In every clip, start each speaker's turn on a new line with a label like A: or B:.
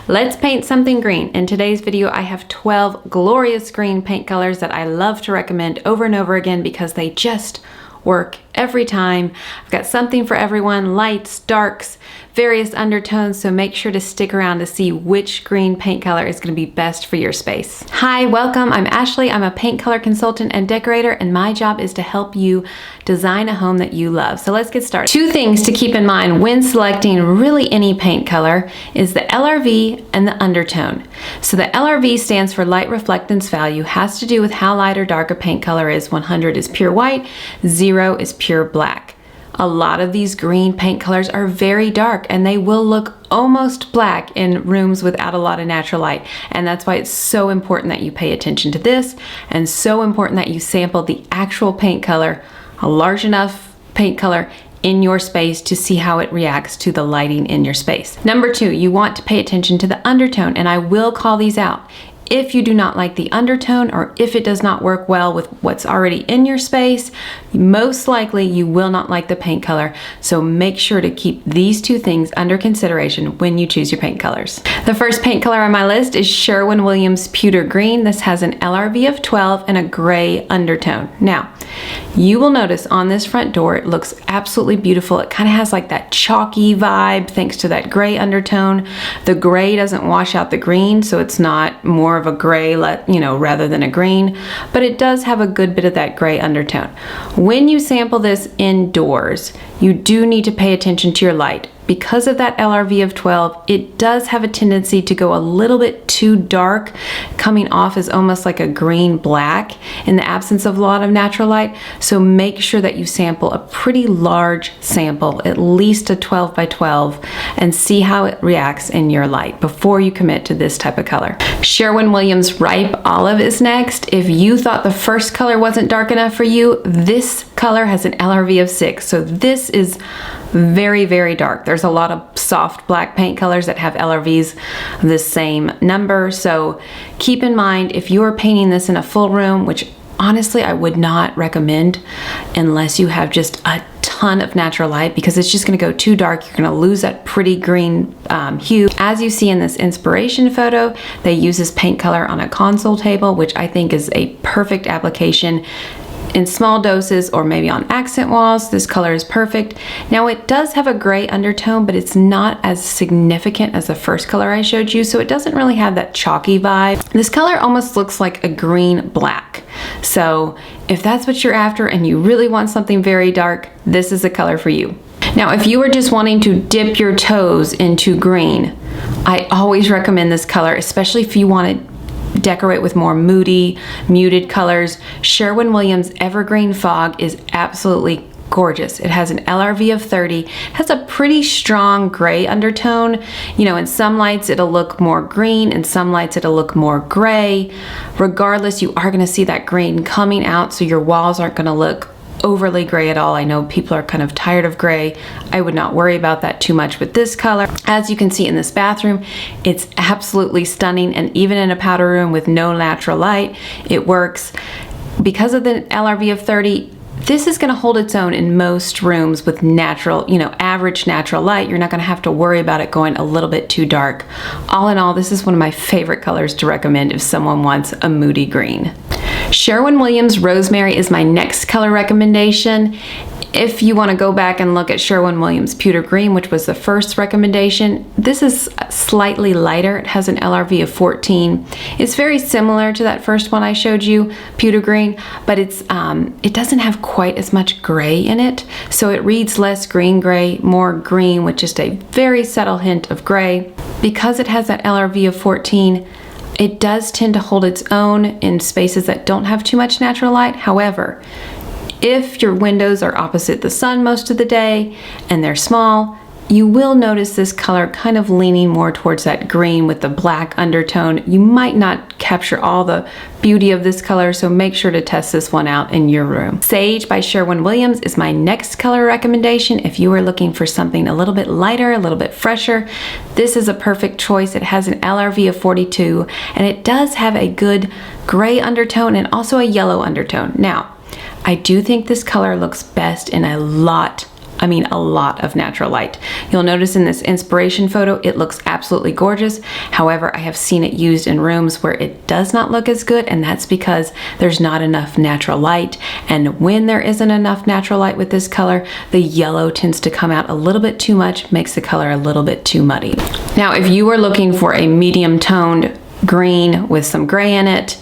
A: Let's paint something green. In today's video, I have 12 glorious green paint colors that I love to recommend over and over again because they just work every time. I've got something for everyone, lights, darks, various undertones, so make sure to stick around to see which green paint color is going to be best for your space. Hi, welcome. I'm Ashley. I'm a paint color consultant and decorator, and my job is to help you design a home that you love. So let's get started. Two things to keep in mind when selecting really any paint color is the LRV and the undertone. So the LRV stands for light reflectance value, has to do with how light or dark a paint color is. 100 is pure white, 0 is pure black. A lot of these green paint colors are very dark and they will look almost black in rooms without a lot of natural light. And that's why it's so important that you pay attention to this and so important that you sample the actual paint color, a large enough paint color in your space to see how it reacts to the lighting in your space. Number two, you want to pay attention to the undertone, and I will call these out. If you do not like the undertone or if it does not work well with what's already in your space, most likely you will not like the paint color. So make sure to keep these two things under consideration when you choose your paint colors. The first paint color on my list is Sherwin Pewter Green. This has an LRV of 12 and a gray undertone. Now, you will notice on this front door, it looks absolutely beautiful. It kind of has like that chalky vibe thanks to that gray undertone. The gray doesn't wash out the green, so it's not more of a gray, rather than a green, but it does have a good bit of that gray undertone. When you sample this indoors, you do need to pay attention to your light. Because of that LRV of 12, it does have a tendency to go a little bit too dark, coming off as almost like a green black in the absence of a lot of natural light. So make sure that you sample a pretty large sample, at least a 12 by 12, and see how it reacts in your light before you commit to this type of color. Sherwin-Williams Ripe Olive is next. If you thought the first color wasn't dark enough for you, this color has an LRV of 6. So this is very, very dark. There's a lot of soft black paint colors that have LRVs the same number. So keep in mind, if you are painting this in a full room, which honestly I would not recommend unless you have just a ton of natural light, because it's just going to go too dark. You're going to lose that pretty green hue. As you see in this inspiration photo, they use this paint color on a console table, which I think is a perfect application. In small doses or maybe on accent walls, this color is perfect. Now it does have a gray undertone, but it's not as significant as the first color I showed you, so it doesn't really have that chalky vibe. This color almost looks like a green black. So if that's what you're after and you really want something very dark, this is the color for you. Now, if you are just wanting to dip your toes into green, I always recommend this color, especially if you want to decorate with more moody, muted colors. Sherwin-Williams Evergreen Fog is absolutely gorgeous. It has an LRV of 30, has a pretty strong gray undertone. In some lights it'll look more green, in some lights it'll look more gray. Regardless, you are going to see that green coming out, so your walls aren't going to look overly gray at all. I know people are kind of tired of gray. I would not worry about that too much with this color. As you can see in this bathroom, it's absolutely stunning, and even in a powder room with no natural light, it works. Because of the LRV of 30, this is going to hold its own in most rooms with natural, average natural light. You're not going to have to worry about it going a little bit too dark. All in all, this is one of my favorite colors to recommend if someone wants a moody green. Sherwin-Williams Rosemary is my next color recommendation. If you want to go back and look at Sherwin-Williams Pewter Green, which was the first recommendation, this is slightly lighter. It has an LRV of 14. It's very similar to that first one I showed you, Pewter Green, but it doesn't have quite as much gray in it. So it reads less green gray, more green with just a very subtle hint of gray. Because it has that LRV of 14, it does tend to hold its own in spaces that don't have too much natural light. However, if your windows are opposite the sun most of the day and they're small, you will notice this color kind of leaning more towards that green with the black undertone. You might not capture all the beauty of this color, so make sure to test this one out in your room. Sage by Sherwin-Williams is my next color recommendation. If you are looking for something a little bit lighter, a little bit fresher, this is a perfect choice. It has an LRV of 42, and it does have a good gray undertone and also a yellow undertone. Now, I do think this color looks best in a lot I mean a lot of natural light. You'll notice in this inspiration photo, it looks absolutely gorgeous. However, I have seen it used in rooms where it does not look as good, and that's because there's not enough natural light. And when there isn't enough natural light with this color, the yellow tends to come out a little bit too much, makes the color a little bit too muddy. Now, if you are looking for a medium toned green with some gray in it,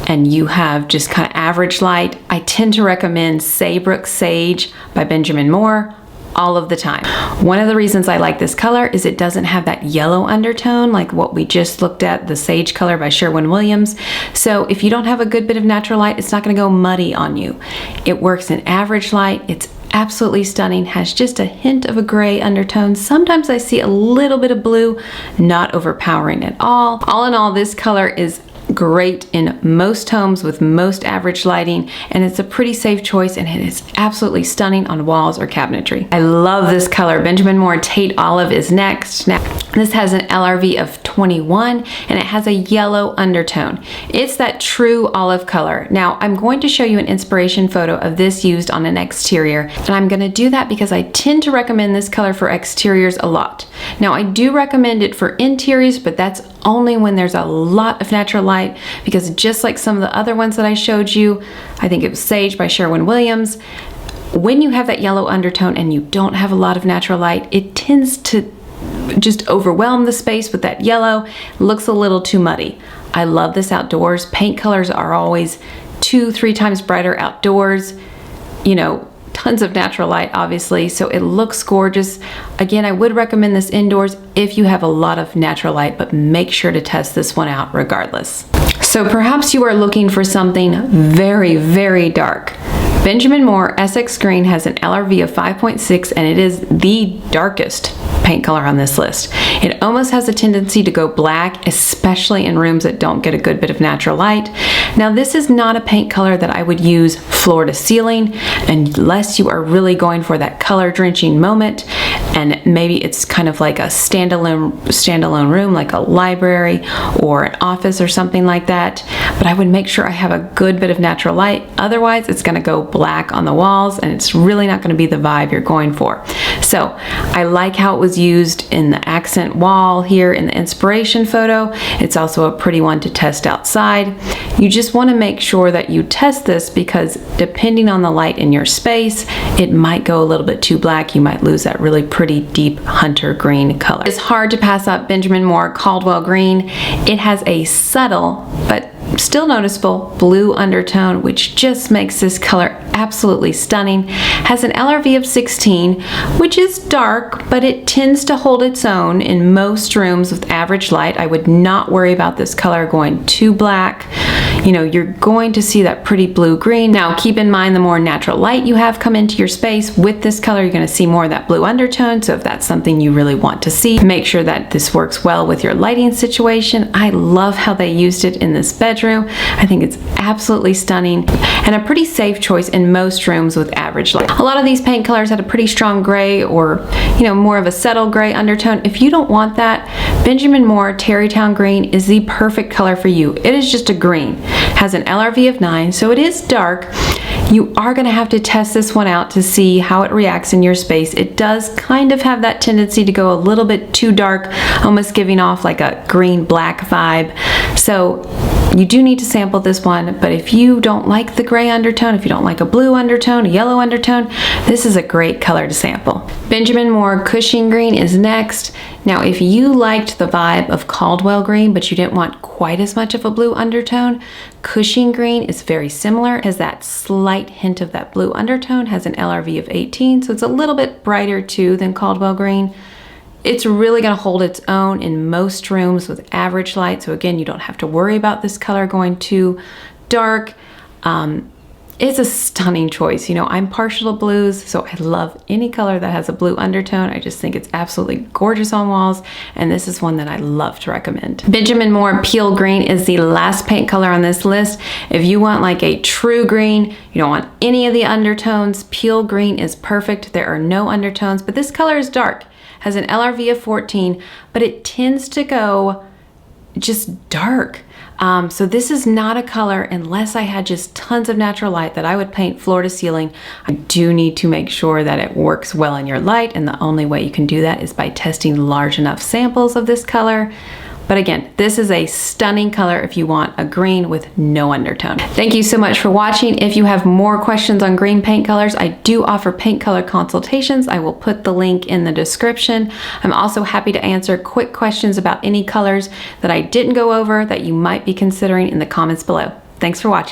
A: and you have just kind of average light, I tend to recommend Saybrook Sage by Benjamin Moore all of the time. One of the reasons I like this color is it doesn't have that yellow undertone like what we just looked at, the Sage color by Sherwin. So if you don't have a good bit of natural light, it's not going to go muddy on you. It works in average light. It's absolutely stunning, has just a hint of a gray undertone. Sometimes I see a little bit of blue, not overpowering at all. All in all, this color is great in most homes with most average lighting, and it's a pretty safe choice, and it is absolutely stunning on walls or cabinetry. I love this color. Benjamin Moore Tate Olive is next. Now, this has an LRV of 21, and it has a yellow undertone. It's that true olive color. Now, I'm going to show you an inspiration photo of this used on an exterior, and I'm going to do that because I tend to recommend this color for exteriors a lot. Now, I do recommend it for interiors, but that's only when there's a lot of natural light, because just like some of the other ones that I showed you, I think it was Sage by Sherwin, when you have that yellow undertone and you don't have a lot of natural light, it tends to just overwhelm the space with that yellow. It looks a little too muddy. I love this outdoors. Paint colors are always 2-3 times brighter outdoors. You know, tons of natural light, obviously, so it looks gorgeous. Again, I would recommend this indoors if you have a lot of natural light, but make sure to test this one out regardless. So perhaps you are looking for something very, very dark. Benjamin Moore Essex Green has an LRV of 5.6, and it is the darkest paint color on this list. It almost has a tendency to go black, especially in rooms that don't get a good bit of natural light. Now, this is not a paint color that I would use floor to ceiling unless you are really going for that color drenching moment, and maybe it's kind of like a standalone room, like a library or an office or something like that. But I would make sure I have a good bit of natural light. Otherwise, it's going to go black on the walls, and it's really not going to be the vibe you're going for. So I like how it was used in the accent wall here in the inspiration photo. It's also a pretty one to test outside. You just want to make sure that you test this, because depending on the light in your space, it might go a little bit too black. You might lose that really pretty deep hunter green color. It's hard to pass up Benjamin Moore Caldwell Green. It has a subtle but still noticeable blue undertone, which just makes this color absolutely stunning. Has an LRV of 16, which is dark, but it tends to hold its own in most rooms with average light. I would not worry about this color going too black. You know, you're going to see that pretty blue-green. Now, keep in mind, the more natural light you have come into your space with this color, you're going to see more of that blue undertone. So if that's something you really want to see, make sure that this works well with your lighting situation. I love how they used it in this bedroom. I think it's absolutely stunning and a pretty safe choice in most rooms with average light. A lot of these paint colors had a pretty strong gray, or, you know, more of a subtle gray undertone. If you don't want that, Benjamin Moore Tarrytown Green is the perfect color for you. It is just a green. Has an LRV of 9, so it is dark. You are going to have to test this one out to see how it reacts in your space. It does kind of have that tendency to go a little bit too dark, almost giving off like a green-black vibe. So you do need to sample this one, but if you don't like the gray undertone, if you don't like a blue undertone, a yellow undertone, this is a great color to sample. Benjamin Moore Cushing Green is next. Now, if you liked the vibe of Caldwell Green, but you didn't want quite as much of a blue undertone, Cushing Green is very similar. It has that slight hint of that blue undertone, has an LRV of 18, so it's a little bit brighter too than Caldwell Green. It's really going to hold its own in most rooms with average light. So again, you don't have to worry about this color going too dark. It's a stunning choice. You know, I'm partial to blues, so I love any color that has a blue undertone. I just think it's absolutely gorgeous on walls, and this is one that I love to recommend. Benjamin Moore Peale Green is the last paint color on this list. If you want like a true green, you don't want any of the undertones, Peale Green is perfect. There are no undertones, but this color is dark. Has an LRV of 14, but it tends to go just dark. So this is not a color, unless I had just tons of natural light, that I would paint floor to ceiling. I do need to make sure that it works well in your light, and the only way you can do that is by testing large enough samples of this color. But again, this is a stunning color if you want a green with no undertone. Thank you so much for watching. If you have more questions on green paint colors, I do offer paint color consultations. I will put the link in the description. I'm also happy to answer quick questions about any colors that I didn't go over that you might be considering in the comments below. Thanks for watching.